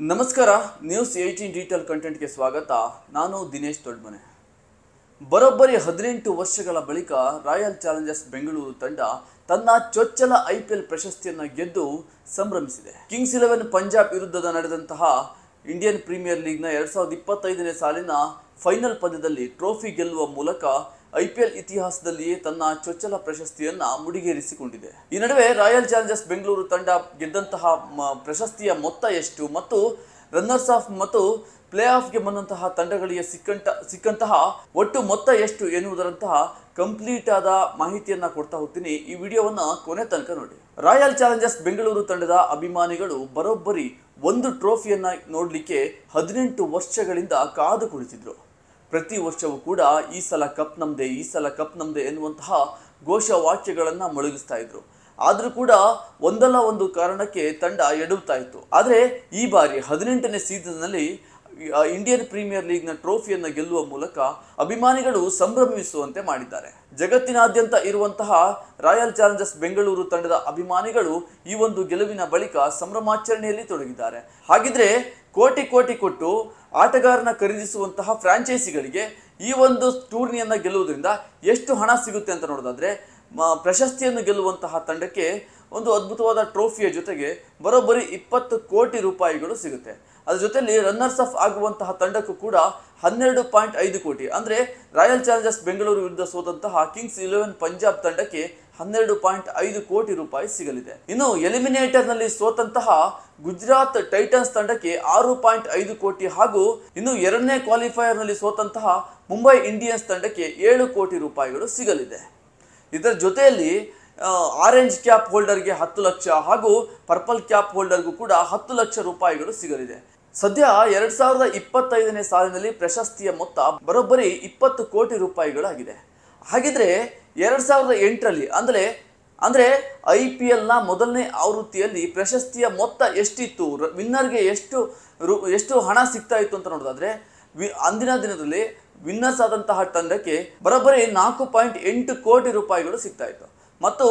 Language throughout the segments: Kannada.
ನಮಸ್ಕಾರ. ನ್ಯೂಸ್ 18 ಡಿಜಿಟಲ್ ಕಂಟೆಂಟ್ಗೆ ಸ್ವಾಗತ. ನಾನು ದಿನೇಶ್ ದೊಡ್ಮನೆ. ಬರೋಬ್ಬರಿ 18 ವರ್ಷಗಳ ಬಳಿಕ ರಾಯಲ್ ಚಾಲೆಂಜರ್ಸ್ ಬೆಂಗಳೂರು ತಂಡ ತನ್ನ ಚೊಚ್ಚಲ IPL ಪ್ರಶಸ್ತಿಯನ್ನು ಗೆದ್ದು ಸಂಭ್ರಮಿಸಿದೆ. ಕಿಂಗ್ಸ್ 11 ಪಂಜಾಬ್ ವಿರುದ್ಧದ ನಡೆದಂತಹ ಇಂಡಿಯನ್ ಪ್ರೀಮಿಯರ್ ಲೀಗ್ನ 2025ನೇ ಸಾಲಿನ ಫೈನಲ್ ಪಂದ್ಯದಲ್ಲಿ ಟ್ರೋಫಿ ಗೆಲ್ಲುವ ಮೂಲಕ IPL ಇತಿಹಾಸದಲ್ಲಿಯೇ ತನ್ನ ಚೊಚ್ಚಲ ಪ್ರಶಸ್ತಿಯನ್ನ ಮುಡಿಗೇರಿಸಿಕೊಂಡಿದೆ. ಈ ನಡುವೆ ರಾಯಲ್ ಚಾಲೆಂಜರ್ಸ್ ಬೆಂಗಳೂರು ತಂಡ ಗೆದ್ದಂತಹ ಪ್ರಶಸ್ತಿಯ ಮೊತ್ತ ಎಷ್ಟು ಮತ್ತು ರನ್ನರ್ಸ್ ಆಫ್ ಮತ್ತು ಪ್ಲೇ ಆಫ್ಗೆ ಬಂದಂತಹ ತಂಡಗಳಿಗೆ ಸಿಕ್ಕಂತಹ ಒಟ್ಟು ಮೊತ್ತ ಎಷ್ಟು ಎನ್ನುವುದರಂತಹ ಕಂಪ್ಲೀಟ್ ಆದ ಮಾಹಿತಿಯನ್ನ ಕೊಡ್ತಾ ಹೋಗ್ತೀನಿ. ಈ ವಿಡಿಯೋವನ್ನ ಕೊನೆ ತನಕ ನೋಡಿ. ರಾಯಲ್ ಚಾಲೆಂಜರ್ಸ್ ಬೆಂಗಳೂರು ತಂಡದ ಅಭಿಮಾನಿಗಳು ಬರೋಬ್ಬರಿ ಒಂದು ಟ್ರೋಫಿಯನ್ನ ನೋಡ್ಲಿಕ್ಕೆ 18 ವರ್ಷಗಳಿಂದ ಕಾದು ಕುಳಿತಿದ್ರು. ಪ್ರತಿ ವರ್ಷವೂ ಕೂಡ ಈ ಸಲ ಕಪ್ ನಮ್ದೆ, ಈ ಸಲ ಕಪ್ ನಮ್ದೆ ಎನ್ನುವಂತಹ ಘೋಷವಾಕ್ಯಗಳನ್ನ ಮೊಳಗಿಸ್ತಾ ಇದ್ರು. ಆದ್ರೂ ಕೂಡ ಒಂದಲ್ಲ ಒಂದು ಕಾರಣಕ್ಕೆ ತಂಡ ಎಡುತ್ತಾ ಇತ್ತು. ಆದರೆ ಈ ಬಾರಿ 18ನೇ ಸೀಸನ್ನಲ್ಲಿ ಇಂಡಿಯನ್ ಪ್ರೀಮಿಯರ್ ಲೀಗ್ನ ಟ್ರೋಫಿಯನ್ನು ಗೆಲ್ಲುವ ಮೂಲಕ ಅಭಿಮಾನಿಗಳು ಸಂಭ್ರಮಿಸುವಂತೆ ಮಾಡಿದ್ದಾರೆ. ಜಗತ್ತಿನಾದ್ಯಂತ ಇರುವಂತಹ ರಾಯಲ್ ಚಾಲೆಂಜರ್ಸ್ ಬೆಂಗಳೂರು ತಂಡದ ಅಭಿಮಾನಿಗಳು ಈ ಒಂದು ಗೆಲುವಿನ ಬಳಿಕ ಸಂಭ್ರಮಾಚರಣೆಯಲ್ಲಿ ತೊಡಗಿದ್ದಾರೆ. ಹಾಗಿದ್ರೆ ಕೋಟಿ ಕೋಟಿ ಕೊಟ್ಟು ಆಟಗಾರನ ಖರೀದಿಸುವಂತಹ ಫ್ರಾಂಚೈಸಿಗಳಿಗೆ ಈ ಒಂದು ಟೂರ್ನಿಯನ್ನ ಗೆಲ್ಲುವುದರಿಂದ ಎಷ್ಟು ಹಣ ಸಿಗುತ್ತೆ ಅಂತ ನೋಡೋದಾದ್ರೆ, ಪ್ರಶಸ್ತಿಯನ್ನು ಗೆಲ್ಲುವಂತಹ ತಂಡಕ್ಕೆ ಒಂದು ಅದ್ಭುತವಾದ ಟ್ರೋಫಿಯ ಜೊತೆಗೆ ಬರೋಬ್ಬರಿ 20 ಕೋಟಿ ರೂಪಾಯಿಗಳು ಸಿಗುತ್ತೆ. ಅದ್ರ ಜೊತೆಯಲ್ಲಿ ರನ್ನರ್ಸ್ ಆಫ್ ಆಗುವಂತಹ ತಂಡಕ್ಕೂ ಕೂಡ 12.5 ಕೋಟಿ, ಅಂದ್ರೆ ರಾಯಲ್ ಚಾಲೆಂಜರ್ಸ್ ಬೆಂಗಳೂರು ವಿರುದ್ಧ ಸೋತಂತಹ ಕಿಂಗ್ಸ್ 11 ಪಂಜಾಬ್ ತಂಡಕ್ಕೆ 12.5 ಕೋಟಿ ರೂಪಾಯಿ ಸಿಗಲಿದೆ. ಇನ್ನು ಎಲಿಮಿನೇಟರ್ ನಲ್ಲಿ ಸೋತಂತಹ ಗುಜರಾತ್ ಟೈಟನ್ಸ್ ತಂಡಕ್ಕೆ 6.5 ಕೋಟಿ ಹಾಗೂ ಇನ್ನು ಎರಡನೇ ಕ್ವಾಲಿಫೈಯರ್ ನಲ್ಲಿ ಸೋತಂತಹ ಮುಂಬೈ ಇಂಡಿಯನ್ಸ್ ತಂಡಕ್ಕೆ 7 ಕೋಟಿ ರೂಪಾಯಿಗಳು ಸಿಗಲಿದೆ. ಇದರ ಜೊತೆಯಲ್ಲಿ ಆರೆಂಜ್ ಕ್ಯಾಪ್ ಹೋಲ್ಡರ್ಗೆ 10 ಲಕ್ಷ ಹಾಗೂ ಪರ್ಪಲ್ ಕ್ಯಾಪ್ ಹೋಲ್ಡರ್ಗೂ ಕೂಡ 10 ಲಕ್ಷ ರೂಪಾಯಿಗಳು ಸಿಗಲಿದೆ. ಸದ್ಯ 2025ನೇ ಸಾಲಿನಲ್ಲಿ ಪ್ರಶಸ್ತಿಯ ಮೊತ್ತ ಬರೋಬ್ಬರಿ 20 ಕೋಟಿ ರೂಪಾಯಿಗಳಾಗಿದೆ. ಹಾಗಿದ್ರೆ 2008ರಲ್ಲಿ ಅಂದ್ರೆ IPL ನ ಮೊದಲನೇ ಆವೃತ್ತಿಯಲ್ಲಿ ಪ್ರಶಸ್ತಿಯ ಮೊತ್ತ ಎಷ್ಟಿತ್ತು, ವಿನ್ನರ್ಗೆ ಎಷ್ಟು ಹಣ ಸಿಗ್ತಾ ಇತ್ತು ಅಂತ ನೋಡೋದಾದ್ರೆ, ಅಂದಿನ ದಿನದಲ್ಲಿ ವಿನ್ನರ್ಸ್ ಆದಂತಹ ತಂಡಕ್ಕೆ ಬರೋಬ್ಬರಿ 4.8 ಕೋಟಿ ರೂಪಾಯಿಗಳು ಸಿಗ್ತಾ ಇತ್ತು ಮತ್ತು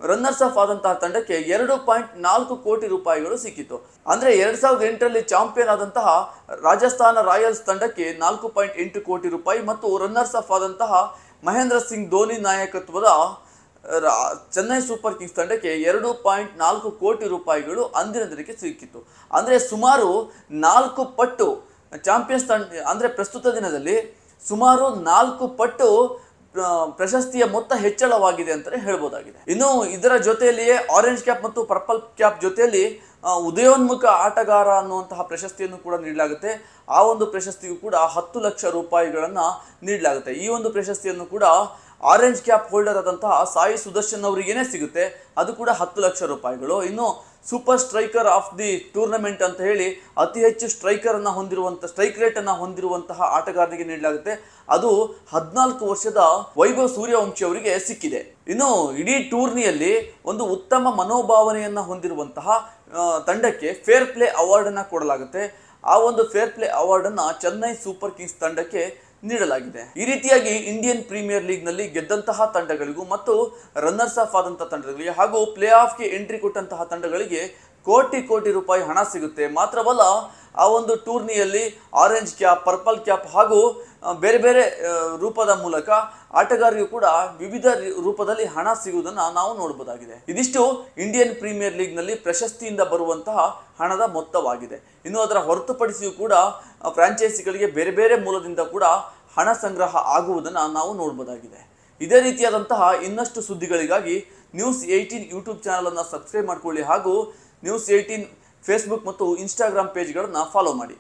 ರನ್ನರ್ಸ್ ಆಫ್ ಆದಂತಹ ತಂಡಕ್ಕೆ 2.4 ಕೋಟಿ ರೂಪಾಯಿಗಳು ಸಿಕ್ಕಿತ್ತು. ಅಂದ್ರೆ 2008ರಲ್ಲಿ ಚಾಂಪಿಯನ್ ಆದಂತಹ ರಾಜಸ್ಥಾನ ರಾಯಲ್ಸ್ ತಂಡಕ್ಕೆ 4.8 ಕೋಟಿ ರೂಪಾಯಿ ಮತ್ತು ರನ್ನರ್ಸ್ ಆಫ್ ಆದಂತಹ ಮಹೇಂದ್ರ ಸಿಂಗ್ ಧೋನಿ ನಾಯಕತ್ವದ ಚೆನ್ನೈ ಸೂಪರ್ ಕಿಂಗ್ಸ್ ತಂಡಕ್ಕೆ 2.4 ಕೋಟಿ ರೂಪಾಯಿಗಳು ಅಂದಿನ ದಿನಕ್ಕೆ ಸಿಕ್ಕಿತ್ತು. ಅಂದ್ರೆ ಸುಮಾರು 4 ಪಟ್ಟು ಚಾಂಪಿಯನ್ಸ್ ತಂಡ, ಅಂದ್ರೆ ಪ್ರಸ್ತುತ ದಿನದಲ್ಲಿ ಸುಮಾರು 4 ಪಟ್ಟು ಪ್ರಶಸ್ತಿಯ ಮೊತ್ತ ಹೆಚ್ಚಳವಾಗಿದೆ ಅಂತಲೇ ಹೇಳ್ಬೋದಾಗಿದೆ. ಇನ್ನು ಇದರ ಜೊತೆಯಲ್ಲಿಯೇ ಆರೆಂಜ್ ಕ್ಯಾಪ್ ಮತ್ತು ಪರ್ಪಲ್ ಕ್ಯಾಪ್ ಜೊತೆಯಲ್ಲಿ ಉದಯೋನ್ಮುಖ ಆಟಗಾರ ಅನ್ನುವಂತಹ ಪ್ರಶಸ್ತಿಯನ್ನು ಕೂಡ ನೀಡಲಾಗುತ್ತೆ. ಆ ಒಂದು ಪ್ರಶಸ್ತಿಗೂ ಕೂಡ 10 ಲಕ್ಷ ರೂಪಾಯಿಗಳನ್ನ ನೀಡಲಾಗುತ್ತೆ. ಈ ಒಂದು ಪ್ರಶಸ್ತಿಯನ್ನು ಕೂಡ ಆರೆಂಜ್ ಕ್ಯಾಪ್ ಹೋಲ್ಡರ್ ಆದಂತಹ ಸಾಯಿ ಸುದರ್ಶನ್ ಅವರಿಗೇನೆ ಸಿಗುತ್ತೆ, ಅದು ಕೂಡ 10 ಲಕ್ಷ ರೂಪಾಯಿಗಳು. ಇನ್ನು super striker of the tournament ಅಂತ ಹೇಳಿ ಅತಿ ಹೆಚ್ಚು ಸ್ಟ್ರೈಕ್ ರೇಟ್ ಅನ್ನ ಹೊಂದಿರುವಂತಹ ಆಟಗಾರನಿಗೆ ನೀಡಲಾಗುತ್ತೆ, ಅದು 14 ವರ್ಷದ ವೈಭವ್ ಸೂರ್ಯವಂಶಿ ಅವರಿಗೆ ಸಿಕ್ಕಿದೆ. ಇನ್ನು ಇಡೀ ಟೂರ್ನಿಯಲ್ಲಿ ಒಂದು ಉತ್ತಮ ಮನೋಭಾವನೆಯನ್ನ ಹೊಂದಿರುವಂತಹ ತಂಡಕ್ಕೆ ಫೇರ್ ಪ್ಲೇ ಅವಾರ್ಡ್ ಅನ್ನ ಕೊಡಲಾಗುತ್ತೆ. ಆ ಒಂದು ಫೇರ್ ಪ್ಲೇ ಅವಾರ್ಡ್ ಅನ್ನ ಚೆನ್ನೈ ಸೂಪರ್ ಕಿಂಗ್ಸ್ ತಂಡಕ್ಕೆ ನೀಡಲಾಗಿದೆ. ಈ ರೀತಿಯಾಗಿ ಇಂಡಿಯನ್ ಪ್ರೀಮಿಯರ್ ಲೀಗ್ ನಲ್ಲಿ ಗೆದ್ದಂತಹ ತಂಡಗಳಿಗೂ ಮತ್ತು ರನ್ನರ್ಸ್ ಆಫ್ ಆದಂತಹ ತಂಡಗಳಿಗೆ ಹಾಗೂ ಪ್ಲೇ ಆಫ್ಗೆ ಎಂಟ್ರಿ ಕೊಟ್ಟಂತಹ ತಂಡಗಳಿಗೆ ಕೋಟಿ ಕೋಟಿ ರೂಪಾಯಿ ಹಣ ಸಿಗುತ್ತೆ. ಮಾತ್ರವಲ್ಲ, ಆ ಒಂದು ಟೂರ್ನಿಯಲ್ಲಿ ಆರೆಂಜ್ ಕ್ಯಾಪ್, ಪರ್ಪಲ್ ಕ್ಯಾಪ್ ಹಾಗೂ ಬೇರೆ ಬೇರೆ ರೂಪದ ಮೂಲಕ ಆಟಗಾರರಿಗೂ ಕೂಡ ವಿವಿಧ ರೂಪದಲ್ಲಿ ಹಣ ಸಿಗುವುದನ್ನು ನಾವು ನೋಡಬಹುದಾಗಿದೆ. ಇದಿಷ್ಟು ಇಂಡಿಯನ್ ಪ್ರೀಮಿಯರ್ ಲೀಗ್ ನಲ್ಲಿ ಪ್ರಶಸ್ತಿಯಿಂದ ಬರುವಂತಹ ಹಣದ ಮೊತ್ತವಾಗಿದೆ. ಇನ್ನು ಅದರ ಹೊರತುಪಡಿಸಿಯೂ ಕೂಡ ಫ್ರಾಂಚೈಸಿಗಳಿಗೆ ಬೇರೆ ಬೇರೆ ಮೂಲದಿಂದ ಕೂಡ ಹಣ ಸಂಗ್ರಹ ಆಗುವುದನ್ನು ನಾವು ನೋಡಬಹುದಾಗಿದೆ. ಇದೇ ರೀತಿಯಾದಂತಹ ಇನ್ನಷ್ಟು ಸುದ್ದಿಗಳಿಗಾಗಿ ನ್ಯೂಸ್ 18 ಯೂಟ್ಯೂಬ್ ಚಾನಲ್ ಅನ್ನು ಸಬ್ಸ್ಕ್ರೈಬ್ ಮಾಡಿಕೊಳ್ಳಿ ಹಾಗೂ ನ್ಯೂಸ್ 18 ಫೇಸ್ಬುಕ್ ಮತ್ತು ಇನ್ಸ್ಟಾಗ್ರಾಮ್ ಪೇಜ್ಗಳನ್ನು ಫಾಲೋ ಮಾಡಿ.